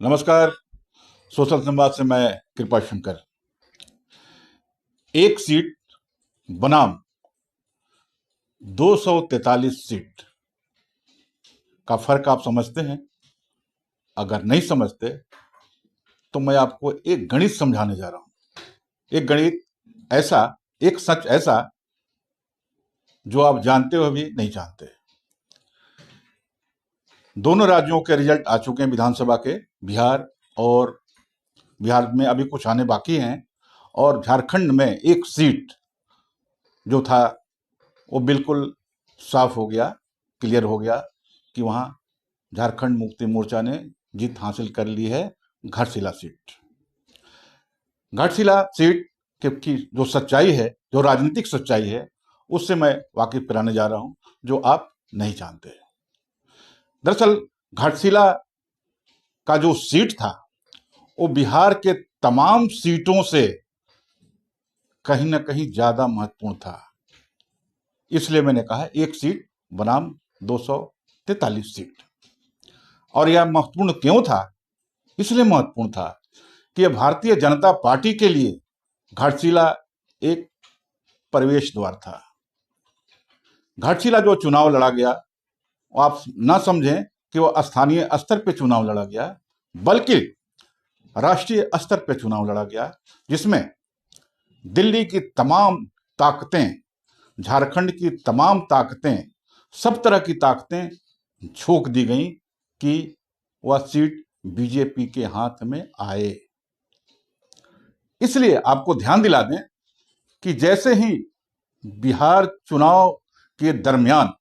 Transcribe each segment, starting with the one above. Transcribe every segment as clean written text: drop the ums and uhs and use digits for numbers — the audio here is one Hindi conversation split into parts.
नमस्कार। सोशल संवाद से मैं कृपा शंकर। एक सीट बनाम 243 सीट का फर्क आप समझते हैं? अगर नहीं समझते तो मैं आपको एक गणित समझाने जा रहा हूं। एक गणित ऐसा, एक सच ऐसा जो आप जानते हुए भी नहीं जानते। दोनों राज्यों के रिजल्ट आ चुके हैं विधानसभा के, और बिहार में अभी कुछ आने बाकी हैं। और झारखंड में एक सीट जो था वो बिल्कुल साफ हो गया, क्लियर हो गया कि वहां झारखंड मुक्ति मोर्चा ने जीत हासिल कर ली है। घाटशिला सीट, घाटशिला सीट की जो सच्चाई है, जो राजनीतिक सच्चाई है, उससे मैं वाकिफ कराने जा रहा हूं, जो आप नहीं जानते। दरअसल घाटशिला का जो सीट था वो बिहार के तमाम सीटों से कहीं ना कहीं ज्यादा महत्वपूर्ण था। इसलिए मैंने कहा एक सीट बनाम 243 सीट। और यह महत्वपूर्ण क्यों था? इसलिए महत्वपूर्ण था कि भारतीय जनता पार्टी के लिए घाटशिला एक प्रवेश द्वार था। घाटशिला जो चुनाव लड़ा गया, आप ना समझें कि वो स्थानीय स्तर पे चुनाव लड़ा गया, बल्कि राष्ट्रीय स्तर पे चुनाव लड़ा गया, जिसमें दिल्ली की तमाम ताकतें, झारखंड की तमाम ताकतें, सब तरह की ताकतें झोंक दी गई कि वह सीट बीजेपी के हाथ में आए। इसलिए आपको ध्यान दिला दें कि जैसे ही बिहार चुनाव के दरमियान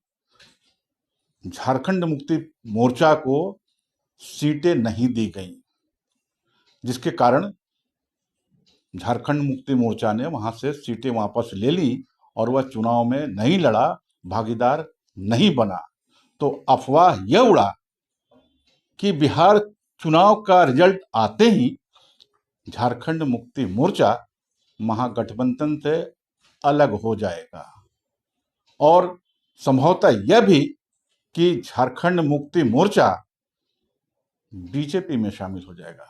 झारखंड मुक्ति मोर्चा को सीटें नहीं दी गई, जिसके कारण झारखंड मुक्ति मोर्चा ने वहां से सीटें वापस ले ली और वह चुनाव में नहीं लड़ा, भागीदार नहीं बना, तो अफवाह यह उड़ा कि बिहार चुनाव का रिजल्ट आते ही झारखंड मुक्ति मोर्चा महागठबंधन से अलग हो जाएगा, और संभवतः यह भी कि झारखंड मुक्ति मोर्चा बीजेपी में शामिल हो जाएगा।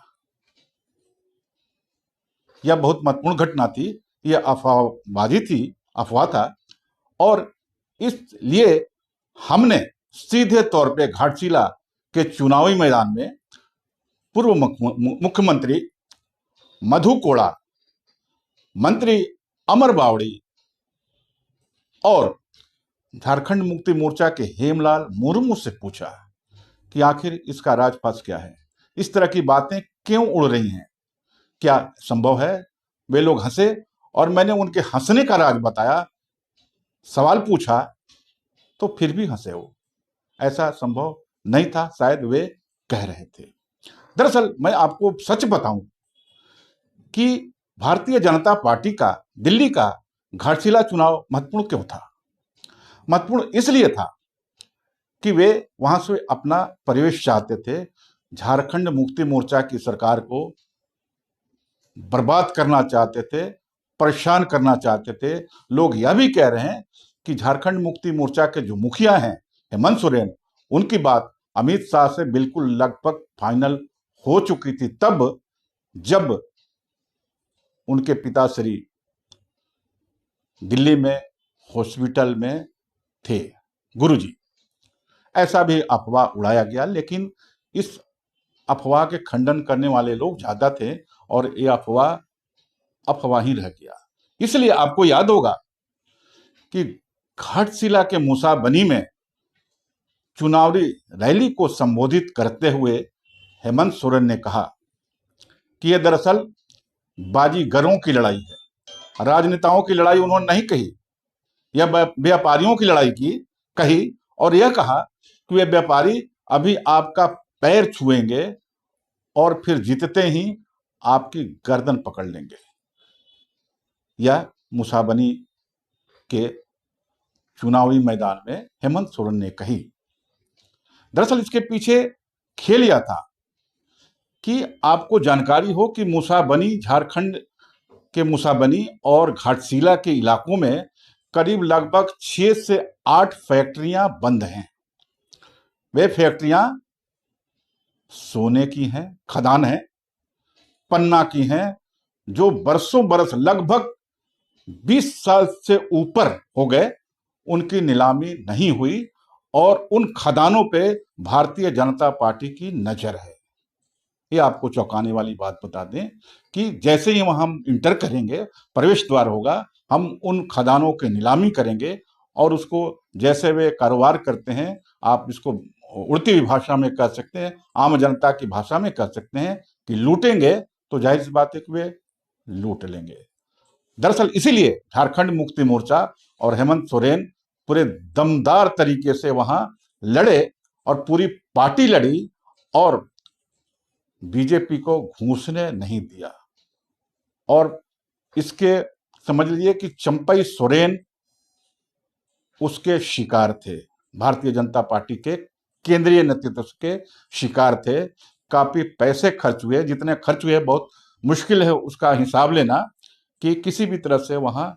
यह बहुत महत्वपूर्ण घटना थी, यह अफवाहबाजी थी, अफवाह था। और इसलिए हमने सीधे तौर पे घाटशिला के चुनावी मैदान में पूर्व मुख्यमंत्री मधु कोड़ा, मंत्री अमर बावड़ी और झारखंड मुक्ति मोर्चा के हेमलाल मुर्मू से पूछा कि आखिर इसका राजपास क्या है, इस तरह की बातें क्यों उड़ रही हैं, क्या संभव है? वे लोग हंसे और मैंने उनके हंसने का राज बताया। सवाल पूछा तो फिर भी हंसे वो। ऐसा संभव नहीं था, शायद वे कह रहे थे। दरअसल मैं आपको सच बताऊं कि भारतीय जनता पार्टी का दिल्ली का घाटशिला चुनाव महत्वपूर्ण क्यों था। महत्वपूर्ण इसलिए था कि वे वहां से अपना प्रवेश चाहते थे, झारखंड मुक्ति मोर्चा की सरकार को बर्बाद करना चाहते थे, परेशान करना चाहते थे। लोग यह भी कह रहे हैं कि झारखंड मुक्ति मोर्चा के जो मुखिया हैं हेमंत सोरेन, उनकी बात अमित शाह से बिल्कुल लगभग फाइनल हो चुकी थी, तब जब उनके पिताश्री दिल्ली में हॉस्पिटल में थे, गुरुजी। ऐसा भी अफवाह उड़ाया गया, लेकिन इस अफवाह के खंडन करने वाले लोग ज्यादा थे और ये अफवाह ही रह गया। इसलिए आपको याद होगा कि घाटशिला के मूसाबनी में चुनावी रैली को संबोधित करते हुए हेमंत सोरेन ने कहा कि यह दरअसल बाजीगरों की लड़ाई है, राजनेताओं की लड़ाई उन्होंने नहीं कही, यह व्यापारियों की लड़ाई की कही। और यह कहा कि वे व्यापारी अभी आपका पैर छुएंगे और फिर जीतते ही आपकी गर्दन पकड़ लेंगे। यह मूसाबनी के चुनावी मैदान में हेमंत सोरेन ने कही। दरअसल इसके पीछे खेल यह था कि आपको जानकारी हो कि मूसाबनी, झारखंड के मूसाबनी और घाटशिला के इलाकों में करीब लगभग 6 से 8 फैक्ट्रियां बंद हैं। वे फैक्ट्रियां सोने की हैं, खदान है, पन्ना की हैं, जो बरसों बरस लगभग 20 साल से ऊपर हो गए, उनकी नीलामी नहीं हुई और उन खदानों पे भारतीय जनता पार्टी की नजर है। ये आपको चौंकाने वाली बात बता दें कि जैसे ही वहां हम इंटर करेंगे, प्रवेश द्वार होगा, हम उन खदानों की नीलामी करेंगे और उसको जैसे वे कारोबार करते हैं, आप इसको उड़ती हुई भाषा में कह सकते हैं, आम जनता की भाषा में कह सकते हैं कि लूटेंगे, तो जाहिर सी बात है कि वे लूट लेंगे। दरअसल इसीलिए झारखंड मुक्ति मोर्चा और हेमंत सोरेन पूरे दमदार तरीके से वहां लड़े और पूरी पार्टी लड़ी और बीजेपी को घूसने नहीं दिया। और इसके समझ लीजिए कि चंपई सोरेन उसके शिकार थे, भारतीय जनता पार्टी के केंद्रीय नेतृत्व के शिकार थे। काफी पैसे खर्च हुए, जितने खर्च हुए बहुत मुश्किल है उसका हिसाब लेना कि किसी भी तरह से वहां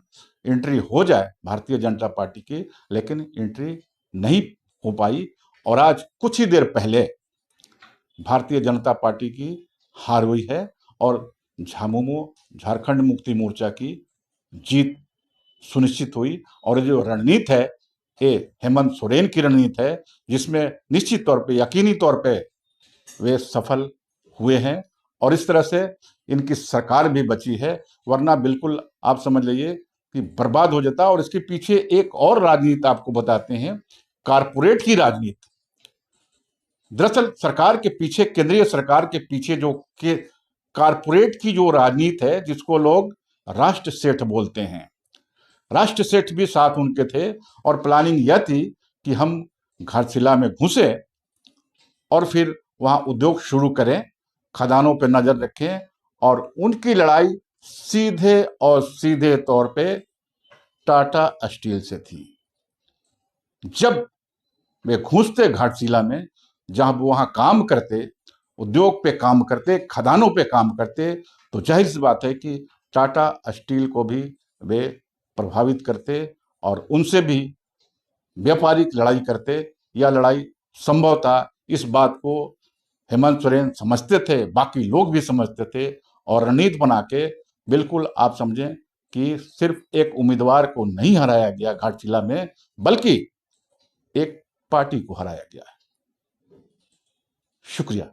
एंट्री हो जाए भारतीय जनता पार्टी की, लेकिन एंट्री नहीं हो पाई। और आज कुछ ही देर पहले भारतीय जनता पार्टी की हार हुई है और झामुमो झारखंड मुक्ति मोर्चा की जीत सुनिश्चित हुई। और जो रणनीति है, ये हेमंत सोरेन की रणनीति है, जिसमें निश्चित तौर पे, यकीनी तौर पे वे सफल हुए हैं और इस तरह से इनकी सरकार भी बची है, वरना बिल्कुल आप समझ लीजिए कि बर्बाद हो जाता। और इसके पीछे एक और राजनीति आपको बताते हैं, कारपोरेट की राजनीति। दरअसल सरकार के पीछे, केंद्रीय सरकार के पीछे जो के कारपोरेट की जो राजनीति है, जिसको लोग राष्ट्र सेठ बोलते हैं, राष्ट्र सेठ भी साथ उनके थे और प्लानिंग यह थी कि हम घाटशिला में घुसे और फिर वहां उद्योग शुरू करें, खदानों पर नजर रखें। और उनकी लड़ाई सीधे और सीधे तौर पे टाटा स्टील से थी। जब वे घुसते घाटशिला में, जहां वो वहां काम करते, उद्योग पे काम करते, खदानों पे काम करते, तो जाहिर सी बात है कि टाटा स्टील को भी वे प्रभावित करते और उनसे भी व्यापारिक लड़ाई करते। यह लड़ाई संभवतः, इस बात को हेमंत सोरेन समझते थे, बाकी लोग भी समझते थे और रणनीति बना के बिल्कुल आप समझें कि सिर्फ एक उम्मीदवार को नहीं हराया गया घाटशिला में, बल्कि एक पार्टी को हराया गया है। शुक्रिया।